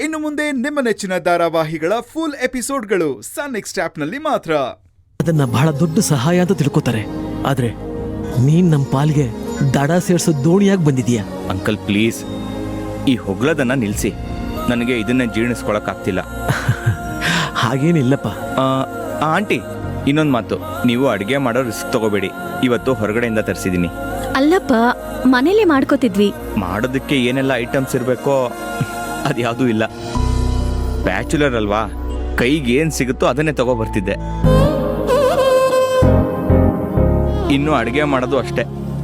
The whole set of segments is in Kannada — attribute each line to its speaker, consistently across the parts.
Speaker 1: ಇನ್ನು ಮುಂದೆ ನಿಮ್ಮ ನೆಚ್ಚಿನ ಧಾರಾವಾಹಿಗಳ ಫುಲ್ ಎಪಿಸೋಡ್ಗಳು ಸನ್ ನೆಕ್ಸ್ಟ್ ಆಪ್ನಲ್ಲಿ ಮಾತ್ರ.
Speaker 2: ಅದನ್ನ ಬಹಳ ದೊಡ್ಡ ಸಹಾಯ ಅಂತ ತಿಳ್ಕೊತಾರೆ. ಆದ್ರೆ ನೀನ್ ನಮ್ಮ ಪಾಲ್ಗೆ ದಡ ಸೇರ್ಸೋ ದೋಣಿಯಾಗಿ ಬಂದಿದೀಯ.
Speaker 3: ಅಂಕಲ್ ಪ್ಲೀಸ್, ಈ ಹೊಗಳದನ್ನ ನಿಲ್ಸಿ. ನನಗೆ ಇದನ್ನ ಜೀರ್ಣಿಸ್ಕೊಳಕ್ಕಾಗ್ತಿಲ್ಲ.
Speaker 2: ಹಾಗೇನಿಲ್ಲಪ್ಪ.
Speaker 3: ಆಂಟಿ, ಇನ್ನೊಂದು ಮಾತು, ನೀವು ಅಡುಗೆ ಮಾಡೋ ರಿಸ್ಕ್ ತಗೋಬೇಡಿ. ಇವತ್ತು ಹೊರಗಡೆಯಿಂದ ತರಿಸಿದ್ದೀನಿ.
Speaker 4: ಅಲ್ಲಪ್ಪ, ಮನೇಲಿ ಮಾಡ್ಕೋತಿದ್ವಿ.
Speaker 3: ಮಾಡೋದಕ್ಕೆ ಏನೆಲ್ಲ ಐಟಮ್ಸ್ ಇರಬೇಕೋ ಅದ್ಯಾವುದೂ ಇಲ್ಲ. ಬ್ಯಾಚುಲರ್ ಅಲ್ವಾ, ಕೈಗೆ ಏನು ಸಿಗುತ್ತೋ ಅದನ್ನೇ ತಗೋಬರ್ತಿದ್ದೆ. ಇನ್ನು ಅಡುಗೆ ಮಾಡೋದು ಅಷ್ಟೇ,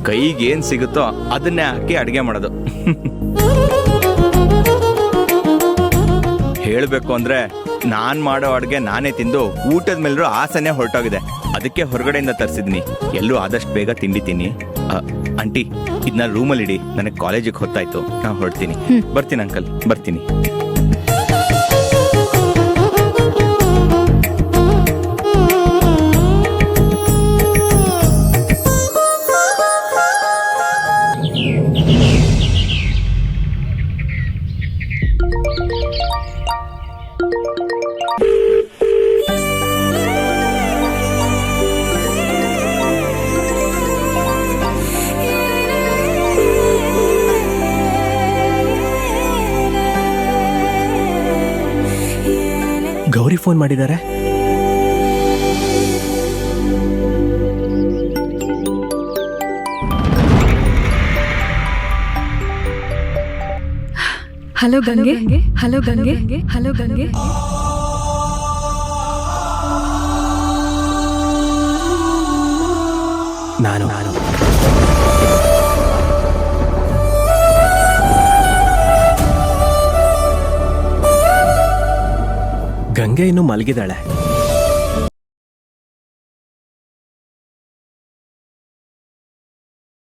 Speaker 3: ಕೈಗೆ ಏನು ಸಿಗುತ್ತೋ ಅದನ್ನೇ ಹಾಕಿ ಅಡುಗೆ ಮಾಡೋದು. ಹೇಳಬೇಕು ಅಂದರೆ ನಾನು ಮಾಡೋ ಅಡುಗೆ ನಾನೇ ತಿಂದು ಊಟದ ಮೇಲೂ ಆಸನೆ ಹೊರಟೋಗಿದೆ. ಅದಕ್ಕೆ ಹೊರಗಡೆಯಿಂದ ತರಿಸಿದ್ದೀನಿ. ಎಲ್ಲೂ ಆದಷ್ಟು ಬೇಗ ತಿಂಡಿತೀನಿ. ಆಂಟಿ, ಇದನ್ನ ರೂಮಲ್ಲಿ ಇಡಿ. ನನಗೆ ಕಾಲೇಜಿಗೆ ಹೊತ್ತಾಯ್ತು, ನಾನು ಹೊರಡ್ತೀನಿ. ಬರ್ತೀನಿ ಅಂಕಲ್, ಬರ್ತೀನಿ.
Speaker 2: ಗೌರಿ ಫೋನ್ ಮಾಡಿದ್ದಾರೆ.
Speaker 4: ಹಲೋ ಗಂಗೆ, ಹಲೋ ಗಂಗೆ, ಹಲೋ ಗಂಗೆ.
Speaker 2: ನಾನು ಗಂಗೆ ಇನ್ನು ಮಲಗಿದಾಳೆ.